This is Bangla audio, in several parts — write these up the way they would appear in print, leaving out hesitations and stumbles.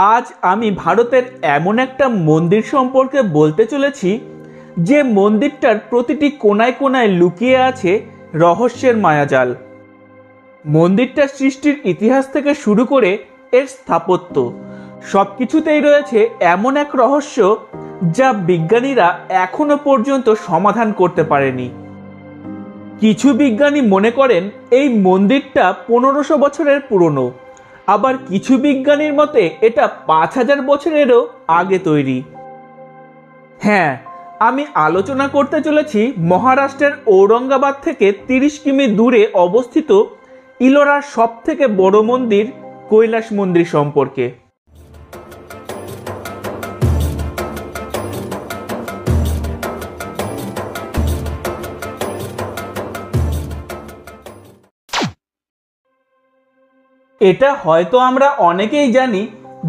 আজ আমি ভারতের এমন একটা মন্দির সম্পর্কে বলতে চলেছি যে মন্দিরটার প্রতিটি কোনায় কোনায় লুকিয়ে আছে রহস্যের মায়াজাল। মন্দিরটার সৃষ্টির ইতিহাস থেকে শুরু করে এর স্থাপত্য সবকিছুতেই রয়েছে এমন এক রহস্য যা বিজ্ঞানীরা এখনো পর্যন্ত সমাধান করতে পারেনি। কিছু বিজ্ঞানী মনে করেন এই মন্দিরটা 1500 বছরের পুরনো, আবার কিছু বিজ্ঞানীর মতে এটা 5000 বছরেরও আগে তৈরি। হ্যাঁ, আমি আলোচনা করতে চলেছি মহারাষ্ট্রের ঔরঙ্গাবাদ থেকে 30 কিমি দূরে অবস্থিত ইলোরার সব থেকে বড় মন্দির কৈলাস মন্দির সম্পর্কে। এটা হয়তো আমরা অনেকেই জানি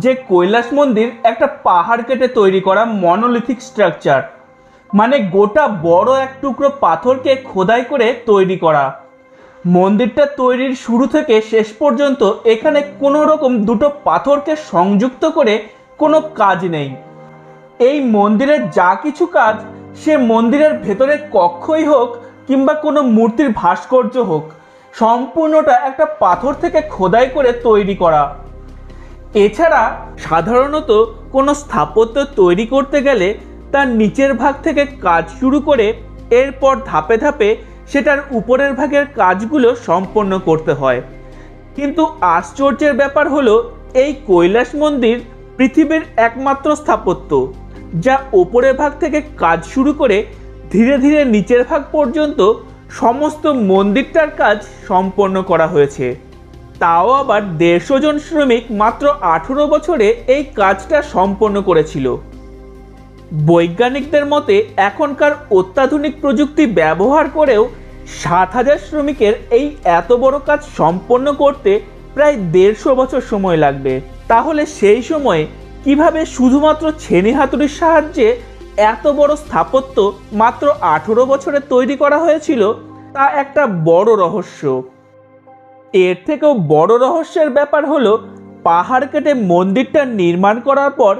যে কৈলাস মন্দির একটা পাহাড় কেটে তৈরি করা মনোলিথিক স্ট্রাকচার, মানে গোটা বড় এক টুকরো পাথরকে খোদাই করে তৈরি করা। মন্দিরটা তৈরির শুরু থেকে শেষ পর্যন্ত এখানে কোনো রকম দুটো পাথরকে সংযুক্ত করে কোনো কাজ নেই। এই মন্দিরের যা কিছু কাজ সে মন্দিরের ভেতরে কক্ষই হোক কিংবা কোনো মূর্তির ভাস্কর্য হোক, সম্পূর্ণটা একটা পাথর থেকে খোদাই করে তৈরি করা। এছাড়া সাধারণত কোনো স্থাপত্য তৈরি করতে গেলে তার নিচের ভাগ থেকে কাজ শুরু করে এরপর ধাপে ধাপে সেটার উপরের ভাগের কাজগুলো সম্পন্ন করতে হয়। কিন্তু আশ্চর্যের ব্যাপার হলো এই কৈলাস মন্দির পৃথিবীর একমাত্র স্থাপত্য যা উপরের ভাগ থেকে কাজ শুরু করে ধীরে ধীরে নিচের ভাগ পর্যন্ত সমস্ত মন্দিরটার কাজ সম্পন্ন করা হয়েছে। তাও আবার 150 জন শ্রমিক মাত্র 18 বছরে এই কাজটা সম্পন্ন করেছিল। বৈজ্ঞানিকদের মতে এখনকার অত্যাধুনিক প্রযুক্তি ব্যবহার করেও 7000 শ্রমিকের এই এত বড় কাজ সম্পন্ন করতে প্রায় 150 বছর সময় লাগবে। তাহলে সেই সময়ে কিভাবে শুধুমাত্র ছেনি হাতুড়ির সাহায্যে এত বড় স্থাপত্য মাত্র 18 বছরে তৈরি করা হয়েছিল, তা একটা বড় রহস্য। এর থেকেও বড় রহস্যের ব্যাপার হলো পাহাড় কেটে মন্দিরটা নির্মাণ করার পর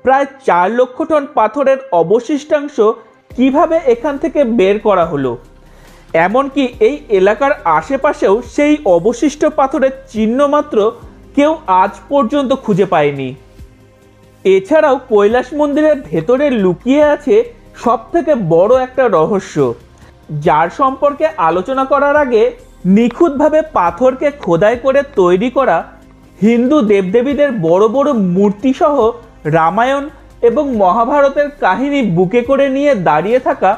প্রায় 4 লক্ষ টন পাথরের অবশিষ্টাংশ কিভাবে এখান থেকে বের করা হলো। এমনকি এই এলাকার আশেপাশেও সেই অবশিষ্ট পাথরের চিহ্ন মাত্র কেউ আজ পর্যন্ত খুঁজে পায়নি। এছাড়াও কৈলাস মন্দিরের ভেতরে লুকিয়ে আছে সব থেকে বড় একটা রহস্য, যার সম্পর্কে আলোচনা করার আগে নিখুঁতভাবে পাথরকে খোদাই করে তৈরি করা হিন্দু দেবদেবীদের বড় বড় মূর্তি সহ রামায়ণ এবং মহাভারতের কাহিনী বুকে করে নিয়ে দাঁড়িয়ে থাকা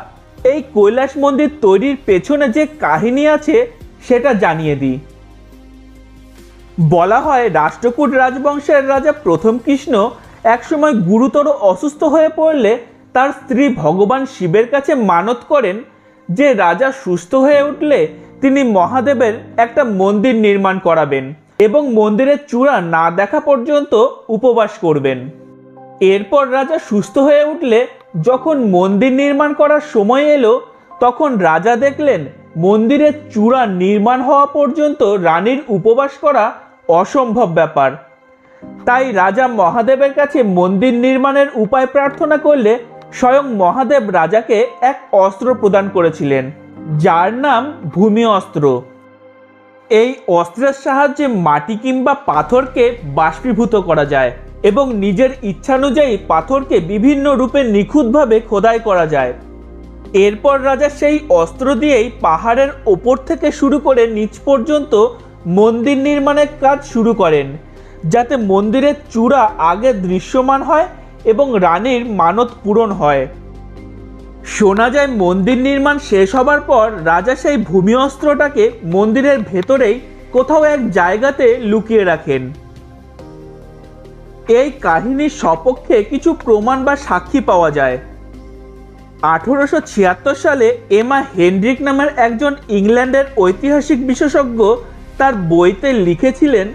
এই কৈলাস মন্দির তৈরির পেছনে যে কাহিনী আছে সেটা জানিয়ে দিই। বলা হয় রাষ্ট্রকূট রাজবংশের রাজা প্রথম কৃষ্ণ একসময় গুরুতর অসুস্থ হয়ে পড়লে তার স্ত্রী ভগবান শিবের কাছে মানত করেন যে রাজা সুস্থ হয়ে উঠলে তিনি মহাদেবের একটা মন্দির নির্মাণ করাবেন এবং মন্দিরের চূড়া না দেখা পর্যন্ত উপবাস করবেন। এরপর রাজা সুস্থ হয়ে উঠলে যখন মন্দির নির্মাণ করার সময় এলো, তখন রাজা দেখলেন মন্দিরের চূড়া নির্মাণ হওয়া পর্যন্ত রানীর উপবাস করা অসম্ভব ব্যাপার। তাই রাজা মহাদেবের কাছে মন্দির নির্মাণের উপায় প্রার্থনা করলে স্বয়ং মহাদেব রাজাকে এক অস্ত্র প্রদান করেছিলেন, যার নাম ভূমি অস্ত্র। এই অস্ত্রের সাহায্যে মাটি কিংবা পাথরকে বাষ্পীভূত করা যায় এবং নিজের ইচ্ছানুযায়ী পাথরকে বিভিন্ন রূপে নিখুঁতভাবে খোদাই করা যায়। এরপর রাজা সেই অস্ত্র দিয়েই পাহাড়ের ওপর থেকে শুরু করে নিচ পর্যন্ত মন্দির নির্মাণের কাজ শুরু করেন, যাতে মন্দিরের চূড়া আগে দৃশ্যমান হয় এবং রানীর মানত পূরণ হয়। শোনা যায় মন্দির নির্মাণ শেষ হবার পর রাজা সেই ভূমি অস্ত্রটাকে মন্দিরের ভেতরেই কোথাও এক জায়গাতে লুকিয়ে রাখেন। এই কাহিনীর সপক্ষে কিছু প্রমাণ বা সাক্ষী পাওয়া যায়। 1876 সালে এমা হেনড্রিক নামের একজন ইংল্যান্ডের ঐতিহাসিক বিশেষজ্ঞ তার বইতে লিখেছিলেন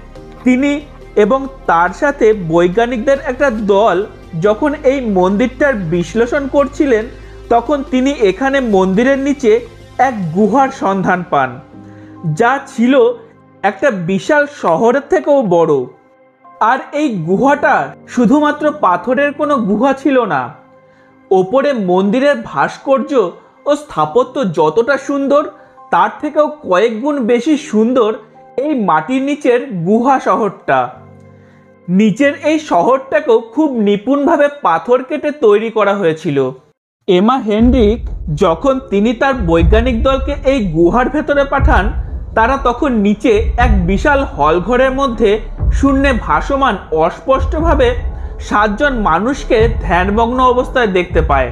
তিনি এবং তার সাথে বৈজ্ঞানিকদের একটা দল যখন এই মন্দিরটার বিশ্লেষণ করছিলেন, তখন তিনি এখানে মন্দিরের নিচে এক গুহার সন্ধান পান, যা ছিল একটা বিশাল শহরের থেকেও বড়। আর এই গুহাটা শুধুমাত্র পাথরের কোনো গুহা ছিল না, ওপরে মন্দিরের ভাস্কর্য ও স্থাপত্য যতটা সুন্দর তার থেকেও কয়েক গুণ বেশি সুন্দর এই মাটির নিচের গুহা শহরটা। নিচের এই শহরটাকেও খুব নিপুণভাবে পাথর কেটে তৈরি করা হয়েছিল। এমা হেনরিক যখন তিনি তার বৈজ্ঞানিক দলকে এই গুহার ভেতরে পাঠান, তারা তখন নিচে এক বিশাল হলঘরের মধ্যে শূন্যে ভাসমান অস্পষ্টভাবে 7 জন মানুষকে ধ্যানমগ্ন অবস্থায় দেখতে পায়।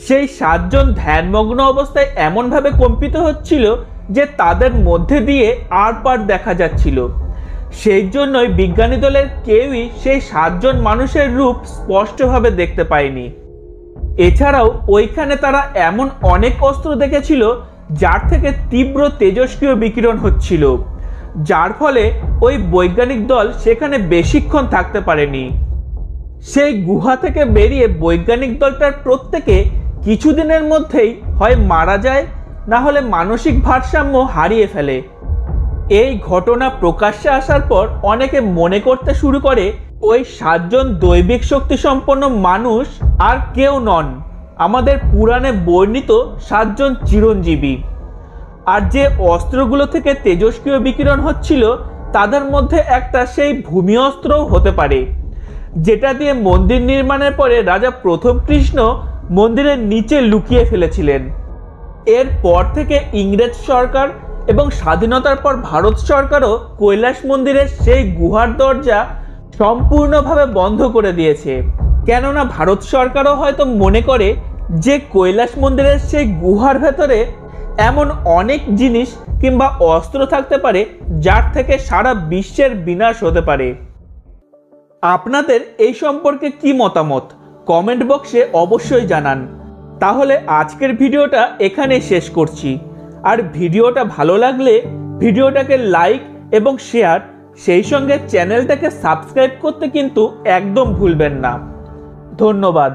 সেই 7 জন ধ্যানমগ্ন অবস্থায় এমনভাবে কম্পিত হচ্ছিল যে তাদের মধ্যে দিয়ে আর পার দেখা যাচ্ছিল। সেই জন্যই বিজ্ঞানী দলের কেউই সেই 7 জন মানুষের রূপ স্পষ্টভাবে দেখতে পায়নি। এছাড়াও ওইখানে তারা এমন অনেক অস্ত্র দেখেছিল যার থেকে তীব্র তেজস্ক্রিয় বিকিরণ হচ্ছিল, যার ফলে ওই বৈজ্ঞানিক দল সেখানে বেশিক্ষণ থাকতে পারেনি। সেই গুহা থেকে বেরিয়ে বৈজ্ঞানিক দলটার প্রত্যেকে কিছুদিনের মধ্যেই হয় মারা যায়, না হলে মানসিক ভারসাম্য হারিয়ে ফেলে। এই ঘটনা প্রকাশ্যে আসার পর অনেকে মনে করতে শুরু করে ওই 7 জন দৈবিক শক্তি সম্পন্ন মানুষ আর কেউ নন, আমাদের পুরাণে বর্ণিত 7 জন চিরঞ্জীবী। আর যে অস্ত্রগুলো থেকে তেজস্ক্রিয় বিকিরণ হচ্ছিল তাদের মধ্যে একটা সেই ভূমি অস্ত্রও হতে পারে, যেটা দিয়ে মন্দির নির্মাণের পরে রাজা প্রথম কৃষ্ণ মন্দিরের নিচে লুকিয়ে ফেলেছিলেন। এরপর থেকে ইংরেজ সরকার এবং স্বাধীনতার পর ভারত সরকারও কৈলাস মন্দিরের সেই গুহার দরজা সম্পূর্ণভাবে বন্ধ করে দিয়েছে, কেননা ভারত সরকারও হয়তো মনে করে যে কৈলাস মন্দিরের সেই গুহার ভেতরে এমন অনেক জিনিস কিংবা অস্ত্র থাকতে পারে যার থেকে সারা বিশ্বের বিনাশ হতে পারে। আপনাদের এই সম্পর্কে কি মতামত কমেন্ট বক্সে অবশ্যই জানান। তাহলে আজকের ভিডিওটা এখানেই শেষ করছি। আর ভিডিওটা ভালো লাগলে ভিডিওটাকে লাইক এবং শেয়ার, সেই সঙ্গে চ্যানেলটাকে সাবস্ক্রাইব করতে কিন্তু একদম ভুলবেন না। ধন্যবাদ।